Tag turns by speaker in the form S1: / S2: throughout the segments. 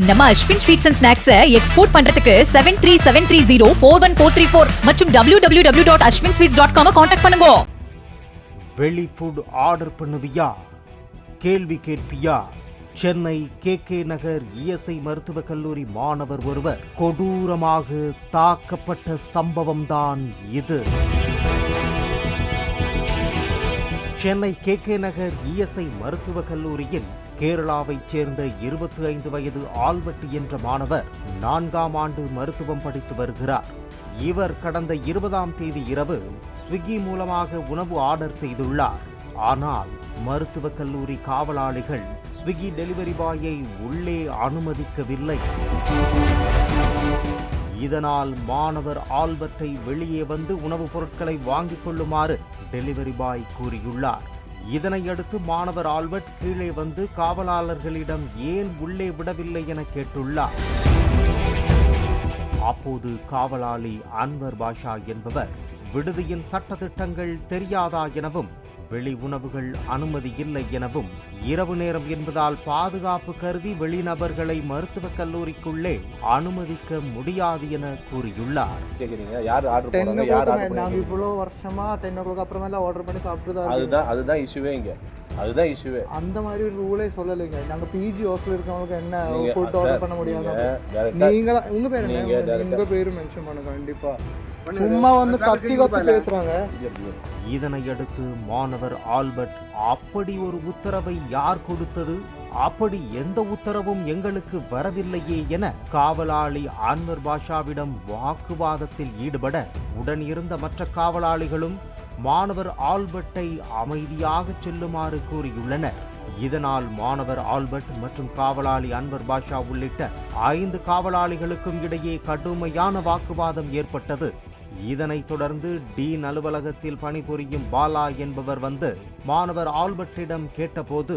S1: நம்ம Ashwin sweets and snacks export பண்றதுக்கு 7373041434 மற்றும் www.ashwinsweets.com கான்டாக்ட் பண்ணுங்க.
S2: வெளி ஃபுட் ஆர்டர் பண்ணுவியா? கேள்வி கேட்பியா? சென்னை KK நகர் ESI மருத்துவக் கல்லூரி மாணவர் ஒருவர் கொடூரமாக தாக்கப்பட்ட சம்பவம்தான் இது. சென்னை KK நகர் ESI மருத்துவக் கல்லூரியில் கேரளாவைச் சேர்ந்த 25 வயது ஆல்பர்ட் என்ற மாணவர் 4ஆம் ஆண்டு மருத்துவம் படித்து வருகிறார். இவர் கடந்த 20ஆம் தேதி இரவு ஸ்விக்கி மூலமாக உணவு ஆர்டர் செய்துள்ளார். ஆனால் மருத்துவக் கல்லூரி காவலாளிகள் ஸ்விக்கி டெலிவரி பாயை உள்ளே அனுமதிக்கவில்லை. இதனால் மாணவர் ஆல்பர்ட்டை வெளியே வந்து உணவுப் பொருட்களை வாங்கிக் கொள்ளுமாறு டெலிவரி பாய் கூறியுள்ளார். இதனையடுத்து மாணவர் ஆல்பர்ட் கீழே வந்து காவலாளர்களிடம் ஏன் உள்ளே விடவில்லை என கேட்டுள்ளார். அப்போது காவலாளி அன்வர் பாஷா என்பவர் விடுதியின் சட்டதிட்டங்கள் தெரியாதா எனவும் வெளி உணவுகள் அனுமதி இல்லை எனவும் இரவு நேரம் என்பதால் பாதுகாப்பு கருதி வெளிநபர்களை மருத்துவக் கல்லூரிக்குள்ளே அனுமதிக்க முடியாது என கூறியுள்ளார்.
S3: அந்த மாதிரி ரூலே சொல்லலைங்க. நாங்க பிஜி ஹாஸ்டல் இருக்கவங்களுக்கு என்ன ஃபுட் ஆர்டர் பண்ண முடியாது. நீங்க உங்க பேர் என்ன? உங்க பேரு மென்ஷன் பண்ணுங்க. கண்டிப்பா சும்மா வந்து கத்தி பேசுறாங்க.
S2: இதனையடுத்து மாணவர் ஆல்பர்ட் அப்படி ஒரு உத்தரவை யார் கொடுத்தது? அப்படி எந்த உத்தரவும் எங்களுக்கு வரவில்லையே என காவலாளி அன்வர் பாஷாவிடம் வாக்குவாதத்தில் ஈடுபட உடன் இருந்த மற்ற காவலாளிகளும் மாணவர் ஆல்பர்ட்டை அமைதியாக செல்லுமாறு கூறியுள்ளனர். இதனால் மாணவர் ஆல்பர்ட் மற்றும் காவலாளி அன்வர் பாஷா உள்ளிட்ட 5 காவலாளிகளுக்கும் இடையே கடுமையான வாக்குவாதம் ஏற்பட்டது. இதனைத் தொடர்ந்து டீன் அலுவலகத்தில் பணிபுரியும் பாலா என்பவர் வந்து மாணவர் ஆல்பர்ட்டிடம் கேட்டபோது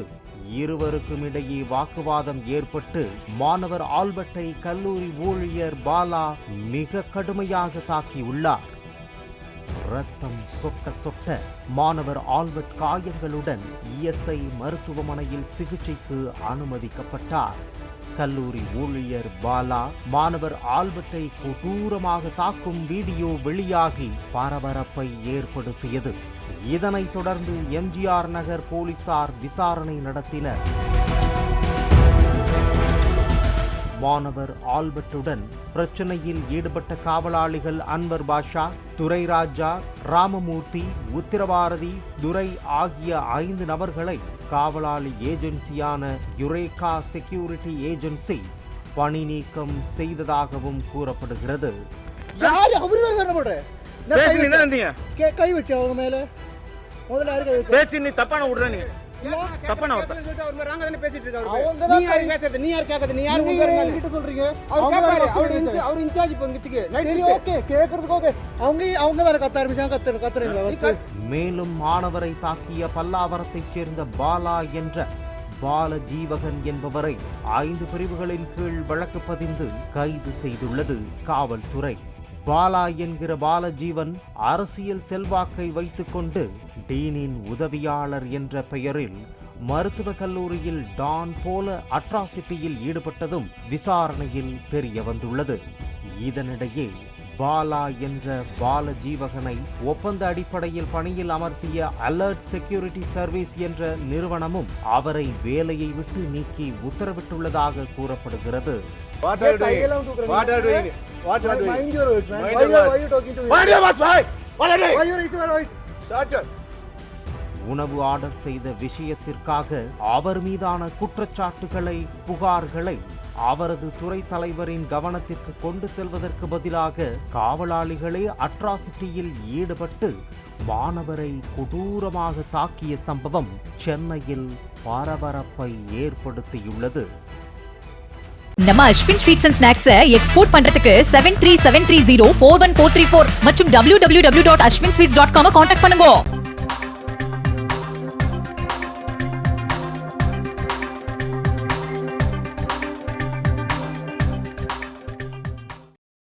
S2: இருவருக்கும் இடையே வாக்குவாதம் ஏற்பட்டு மாணவர் ஆல்பர்ட்டை கல்லூரி ஊழியர் பாலா மிக கடுமையாக தாக்கியுள்ளார். ரத்தம் சொட்ட சொட்ட மாணவர் ஆல்பர்ட் காயங்களுடன் ESI மருத்துவமனையில் சிகிச்சைக்கு அனுமதிக்கப்பட்டார். கல்லூரி ஊழியர் பாலா மாணவர் ஆல்பர்ட்டை கொடூரமாக தாக்கும் வீடியோ வெளியாகி பரபரப்பை ஏற்படுத்தியது. இதனைத் தொடர்ந்து MGR நகர் போலீசார் விசாரணை நடத்தினர். மாணவர் ஆல்பர்ட்டுடன் பிரச்சனையில் ஈடுபட்ட காவலாளிகள் அன்வர் பாஷா, துரைராஜா, ராமமூர்த்தி, உத்திரபாரதி, துரை ஆகிய 5 நபர்களை காவலாளி ஏஜென்சியான யுரேகா செக்யூரிட்டி ஏஜென்சி பணி நீக்கம் செய்ததாகவும் கூறப்படுகிறது.
S3: கை வச்சு அவங்க மேல முதல்ல
S4: தப்பான விடுற நீ தப்பான பேசிட்டு இருக்காரு. நீ யார் கேக்குறது? நீ யார் கிட்ட சொல்றீங்க? அவர் இன்சார்ஜ் பங்குக்கு கேக்குறதுக்கு ஓகே. அவங்க வேற கத்த ஆரம்பிச்சாங்க.
S2: மேலும் மாணவரை தாக்கிய பல்லாவரத்தைச் சேர்ந்த பாலா என்ற பாலஜீவகன் என்பவரை 5 பிரிவுகளின் கீழ் வழக்கு பதிந்து கைது செய்துள்ளது காவல்துறை. பாலா என்கிற பாலஜீவன் அரசியல் செல்வாக்கை வைத்துக் கொண்டு டீனின் உதவியாளர் என்ற பெயரில் மருத்துவக் கல்லூரியில் டான் போல அட்ராசிட்டியில் ஈடுபட்டதும் விசாரணையில் தெரிய வந்துள்ளது. இதனிடையே பாலா என்ற பாலஜீவகனை ஒப்பந்த அடிப்படையில் பணியில் அமர்த்திய அலர்ட் செக்யூரிட்டி சர்வீஸ் என்ற நிறுவனமும் அவரை வேலையை விட்டு நீக்கி உத்தரவிட்டுள்ளதாக கூறப்படுகிறது. உணவு ஆர்டர் செய்த விஷயத்திற்காக அவர் மீதான குற்றச்சாட்டுகளை, புகார்களை அவரது துறை தலைவரின் கவனத்திற்கு கொண்டு செல்வதற்கு பதிலாக காவலாளிகளே அட்ராசிட்டியில் ஈடுபட்டு மாணவரை கொடூரமாக தாக்கிய சம்பவம் சென்னையில் பரபரப்பை ஏற்படுத்தியுள்ளது.
S1: நம்ம Ashwin sweets and snacks export பண்றதுக்கு 7373041434 மற்றும் www.ashwinsweets.com கான்டாக்ட் பண்ணுங்க.